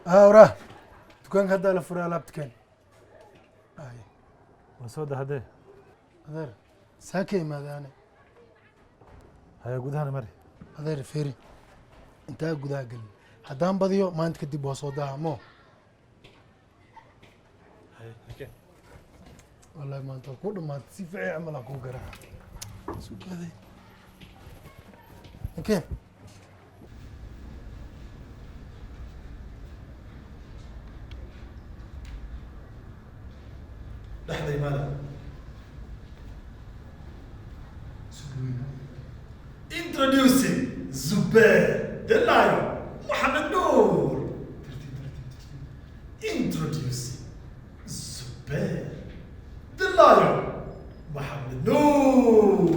وراه دكان هذا لفرا لابتكن وسود هذا هذا ساكي ماذا أنا هيا جودها مري هذا فيري أنت جودها قل هدام بديو ما أنت كدي بوصودها مو هيا اوكي والله ما أنت كل ما تسيفع عملك وقرا شو كذا اوكي لحظة ماذا؟ Introducing Zubair the Lion Mohammed Noor. Introducing Zubair the Lion Mohammed Noor.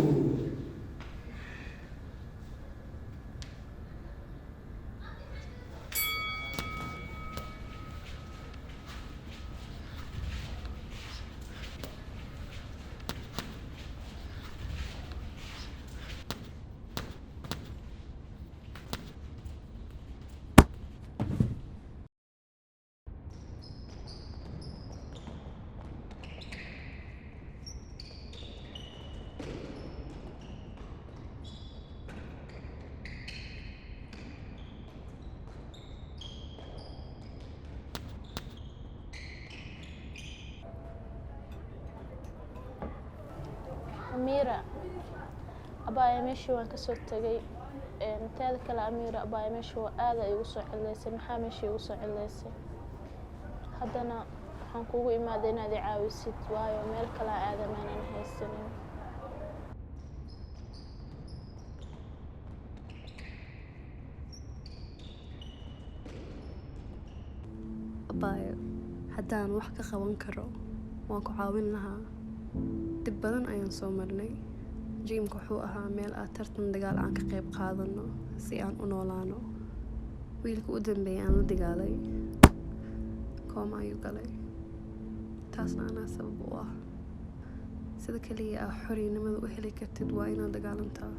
أميرة أبايا ماشي وان كسر تجي تاد كلا أميرة أبايا ماشي وآذا يوصل عليسي محا ماشي يوصل عليسي هدنا حنكوغو إما دينا دي عاوسيت وايو ميل كلا آذا ما ننهي السنين أبايا haddaan wax ka qaban karo waan ku caawin lahaa dib badan ayaan soo marnay jiimka wuxuu ahaa meel aad tartan dagaal aan ka qayb qaadano si aan u noolaano wiilka u dambeeyay aan la dagaalay kooma ayuu galay taasna anaa sabab u ah sida kaliya ah xoriyinimada u heli kartid waa inaad dagaalantaa